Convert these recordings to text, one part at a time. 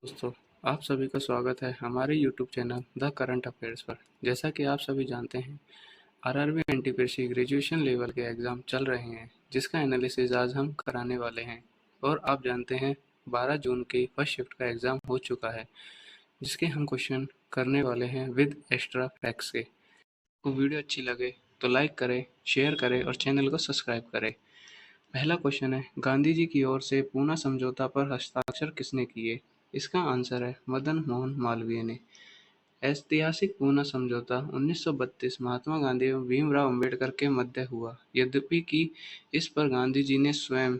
दोस्तों, आप सभी का स्वागत है हमारे YouTube channel the current affairs पर। जैसा कि आप सभी जानते हैं, आरआरबी एनटीपीसी ग्रेजुएशन लेवल के एग्ज़ाम चल रहे हैं, जिसका एनालिसिस आज हम कराने वाले हैं। और आप जानते हैं 12 जून की फर्स्ट शिफ्ट का एग्ज़ाम हो चुका है, जिसके हम क्वेश्चन करने वाले हैं विद एक्स्ट्रा फैक्ट्स के। तो वीडियो अच्छी लगे तो लाइक करें, शेयर करें और चैनल को सब्सक्राइब करें। पहला क्वेश्चन है, गांधी जी की ओर से पूना समझौता पर हस्ताक्षर किसने किए? इसका आंसर है मदन मोहन मालवीय ने। ऐतिहासिक पूना समझौता 1932 महात्मा गांधी एवं भीमराव अंबेडकर के मध्य हुआ। यद्यपि कि इस पर गांधी जी ने स्वयं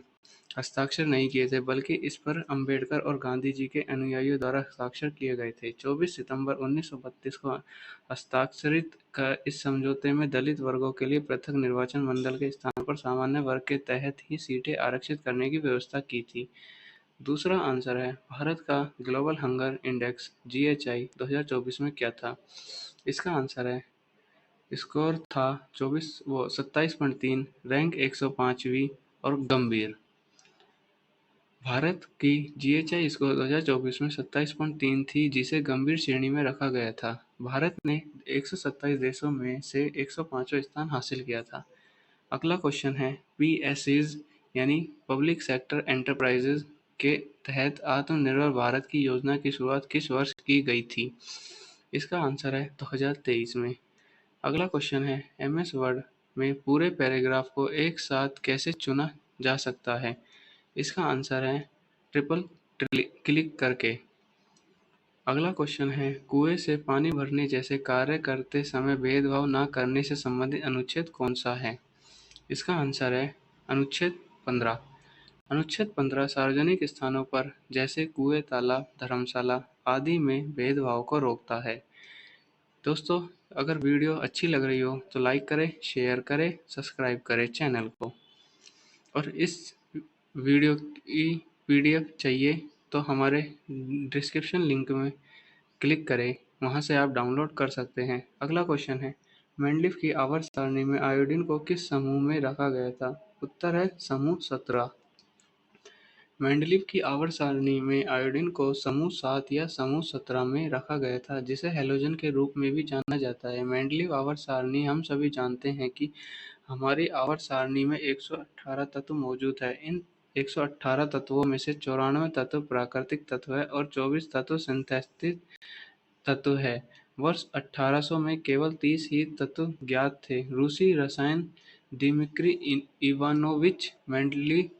हस्ताक्षर नहीं किए थे, बल्कि इस पर अंबेडकर और गांधी जी के अनुयायियों द्वारा हस्ताक्षर किए गए थे। 24 सितंबर 1932 को हस्ताक्षरित इस समझौते में दलित वर्गों के लिए पृथक निर्वाचन मंडल के स्थान पर सामान्य वर्ग के तहत ही सीटें आरक्षित करने की व्यवस्था की थी। दूसरा आंसर है, भारत का ग्लोबल हंगर इंडेक्स जीएचआई 2024 में क्या था? इसका आंसर है, स्कोर था 27.3, रैंक 105वीं और गंभीर। भारत की जीएचआई स्कोर 2024 में 27.3 थी, जिसे गंभीर श्रेणी में रखा गया था। भारत ने 127 देशों में से 105वां स्थान हासिल किया था। अगला क्वेश्चन है, पीएसईज यानी पब्लिक सेक्टर एंटरप्राइजेज के तहत आत्मनिर्भर भारत की योजना की शुरुआत किस वर्ष की गई थी? इसका आंसर है 2023 में। अगला क्वेश्चन है, एमएस वर्ड में पूरे पैराग्राफ को एक साथ कैसे चुना जा सकता है? इसका आंसर है ट्रिपल क्लिक करके। अगला क्वेश्चन है, कुएं से पानी भरने जैसे कार्य करते समय भेदभाव न करने से संबंधित अनुच्छेद कौन सा है? इसका आंसर है अनुच्छेद 15। अनुच्छेद 15 सार्वजनिक स्थानों पर जैसे कुएं, तालाब, धर्मशाला आदि में भेदभाव को रोकता है। दोस्तों, अगर वीडियो अच्छी लग रही हो तो लाइक करें, शेयर करें, सब्सक्राइब करें चैनल को। और इस वीडियो की पीडीएफ चाहिए तो हमारे डिस्क्रिप्शन लिंक में क्लिक करें, वहां से आप डाउनलोड कर सकते हैं। अगला क्वेश्चन है, मेंडलीफ की आवर्त सारणी में आयोडीन को किस समूह में रखा गया था? उत्तर है समूह 17। मेंडलीफ की आवर्त सारणी में आयोडीन को समूह 7 या समूह 17 में रखा गया था, जिसे हैलोजन के रूप में भी जाना जाता है। मेंडलीफ आवर्त सारणी हम सभी जानते हैं कि हमारी आवर्त सारणी में 118 तत्व मौजूद है। इन 118 तत्वों में से 94 तत्व प्राकृतिक तत्व है और 24 तत्व सिंथेटिक तत्व है। वर्ष 1800 में केवल 30 ही तत्व ज्ञात थे। रूसी रसायन दिमित्री इवानोविच मेंडलीफ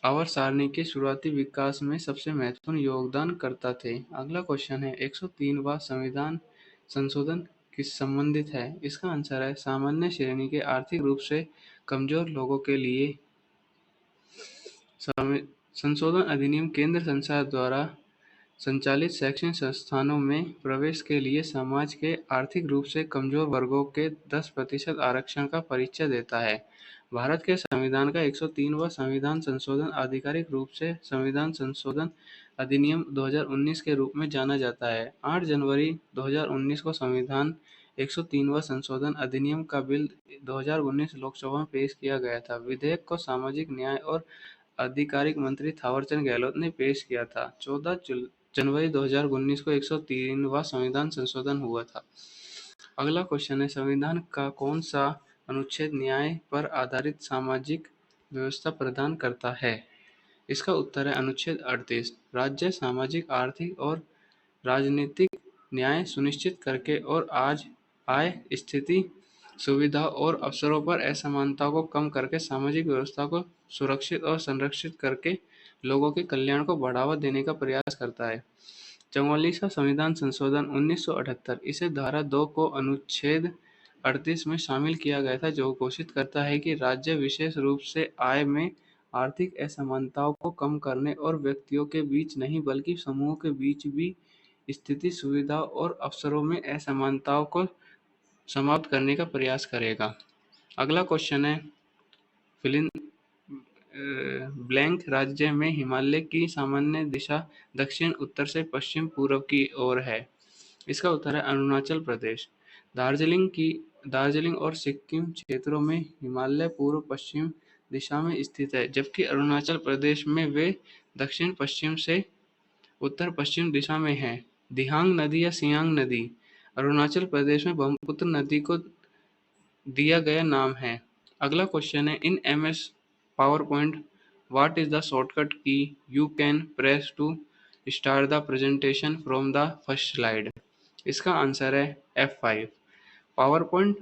आवर्त सारणी के शुरुआती विकास में सबसे महत्वपूर्ण योगदानकर्ता थे। अगला क्वेश्चन है, 103वां संविधान संशोधन किस संबंधित है? इसका आंसर है सामान्य श्रेणी के आर्थिक रूप से कमजोर लोगों के लिए संशोधन अधिनियम केंद्र संसद द्वारा संचालित शैक्षणिक संस्थानों में प्रवेश के लिए समाज के आर्थिक रूप से कमजोर वर्गों के 10% आरक्षण का परिचय देता है। भारत के संविधान का 103वां संविधान संशोधन आधिकारिक रूप से संविधान संशोधन अधिनियम 2019 के रूप में जाना जाता है। 8 जनवरी 2019 को संविधान 103वां संशोधन अधिनियम का बिल 2019 लोकसभा में पेश किया गया था। विधेयक को सामाजिक न्याय और आधिकारिक मंत्री थावरचंद गहलोत ने पेश किया था। 14 जनवरी 2019 को 103वां संविधान संशोधन हुआ था। अगला क्वेश्चन है, संविधान का कौन सा अनुच्छेद न्याय पर आधारित सामाजिक व्यवस्था प्रदान करता है? इसका उत्तर है अनुच्छेद 38। राज्य सामाजिक, आर्थिक और राजनीतिक न्याय सुनिश्चित करके और आज आय, स्थिति, सुविधा और अवसरों पर असमानताओं को कम करके सामाजिक व्यवस्था को सुरक्षित और संरक्षित करके लोगों के कल्याण को बढ़ावा देने का प्रयास करता है। 44वां संविधान संशोधन 1978, इसे धारा 2 को अनुच्छेद 38 में शामिल किया गया था, जो घोषित करता है कि राज्य विशेष रूप से आय में आर्थिक असमानताओं को कम करने और व्यक्तियों के बीच नहीं बल्कि समूहों के बीच भी स्थिति, सुविधा और अवसरों में असमानताओं को समाप्त करने का प्रयास करेगा। अगला क्वेश्चन है, फिलिन ब्लैंक राज्य में हिमालय की सामान्य दिशा दक्षिण, उत्तर से पश्चिम, पूर्व की ओर है। इसका उत्तर है अरुणाचल प्रदेश। दार्जिलिंग और सिक्किम क्षेत्रों में हिमालय पूर्व पश्चिम दिशा में स्थित है, जबकि अरुणाचल प्रदेश में वे दक्षिण पश्चिम से उत्तर पश्चिम दिशा में है। दिहांग नदी या सियांग नदी अरुणाचल प्रदेश में ब्रह्मपुत्र नदी को दिया गया नाम है। अगला क्वेश्चन है, in MS PowerPoint what is the shortcut key you can press to start the presentation from the first slide? इसका आंसर है F5। PowerPoint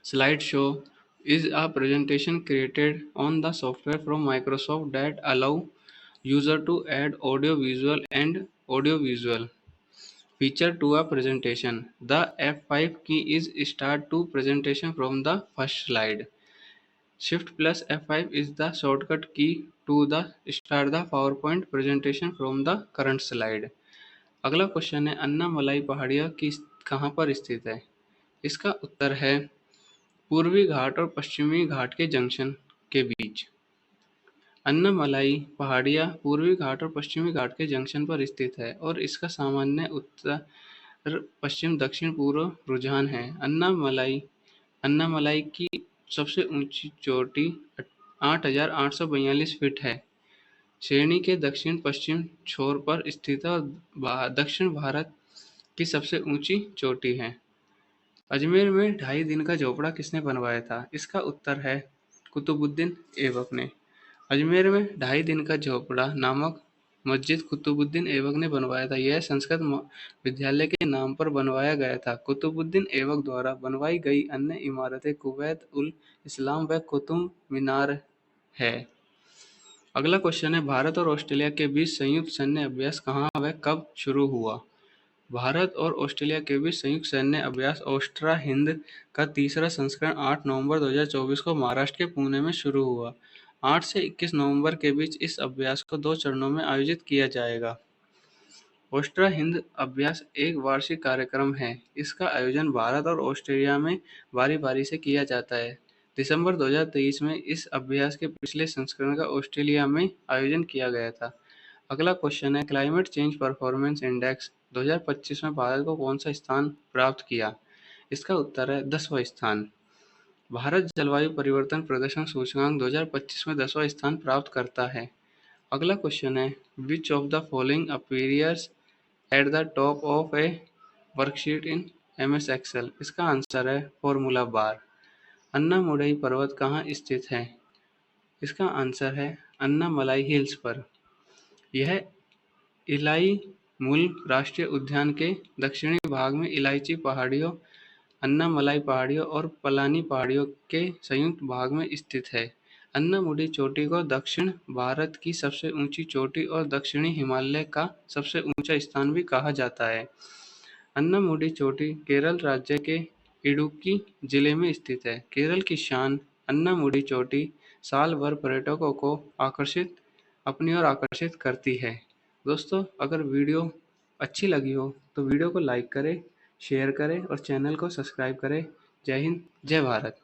slide show is a presentation created on the software from Microsoft that allow user to add audio visual and audio visual feature to a presentation. The F5 key is start to presentation from the first slide. Shift plus F5 is the shortcut key to the start the PowerPoint presentation from the current slide. अगला question है, अन्नामलाई पहाड़ियाँ कहाँ पर स्थित है? इसका उत्तर है पूर्वी घाट और पश्चिमी घाट के जंक्शन के बीच। अन्नामलाई पहाड़ियाँ पूर्वी घाट और पश्चिमी घाट के जंक्शन पर स्थित है और इसका सामान्य उत्तर पश्चिम दक्षिण पूर्व रुझान है। अन्नामलाई की सबसे ऊंची चोटी 8,842 फीट है। श्रेणी के दक्षिण पश्चिम छोर पर स्थित है और दक्षिण भारत की सबसे ऊंची चोटी है। अजमेर में 2.5 दिन का झोपड़ा किसने बनवाया था? इसका उत्तर है कुतुबुद्दीन ऐबक ने। अजमेर में 2.5 दिन का झोपड़ा नामक मस्जिद कुतुबुद्दीन ऐबक ने बनवाया था। यह संस्कृत विद्यालय के नाम पर बनवाया गया था। कुतुबुद्दीन ऐबक द्वारा बनवाई गई अन्य इमारतें कुवैत उल इस्लाम व कुतुब मीनार है। अगला क्वेश्चन है, भारत और ऑस्ट्रेलिया के बीच संयुक्त सैन्य अभ्यास कहाँ व कब शुरू हुआ? भारत और ऑस्ट्रेलिया के बीच संयुक्त सैन्य अभ्यास ऑस्ट्रा हिंद का तीसरा संस्करण 8 नवंबर 2024 को महाराष्ट्र के पुणे में शुरू हुआ। 8 से 21 नवंबर के बीच इस अभ्यास को 2 चरणों में आयोजित किया जाएगा। ऑस्ट्रा हिंद अभ्यास एक वार्षिक कार्यक्रम है। इसका आयोजन भारत और ऑस्ट्रेलिया में बारी-बारी से किया जाता है। दिसंबर 2023 में इस अभ्यास के पिछले संस्करण का ऑस्ट्रेलिया में आयोजन किया गया था। अगला क्वेश्चन है, क्लाइमेट चेंज परफॉर्मेंस इंडेक्स 2025 में भारत को कौन सा स्थान प्राप्त किया? इसका उत्तर है 10वां स्थान। भारत जलवायु परिवर्तन प्रदर्शन सूचकांक 2025 में 10वां स्थान प्राप्त करता है। अगला क्वेश्चन है, which of the following appears at the top of A worksheet in MS Excel? इसका आंसर है फॉर्मूला बार। अन्नामुडई पर्वत कहाँ स्थित है? इसका आंसर है अन्नामलाई हिल्स पर। यह इलाईमुल राष्ट्रीय उद्यान के दक्षिणी भाग में इलायची पहाड़ियों, अन्नामलाई पहाड़ियों और पलानी पहाड़ियों के संयुक्त भाग में स्थित है। अन्नामुडी चोटी को दक्षिण भारत की सबसे ऊंची चोटी और दक्षिणी हिमालय का सबसे ऊंचा स्थान भी कहा जाता है। अन्नामुडी चोटी केरल राज्य के इडुक्की जिले में स्थित है। केरल की शान अन्नामुडी चोटी साल भर पर्यटकों को अपनी ओर आकर्षित करती है। दोस्तों, अगर वीडियो अच्छी लगी हो तो वीडियो को लाइक करें, शेयर करें और चैनल को सब्सक्राइब करें। जय हिंद, जय भारत।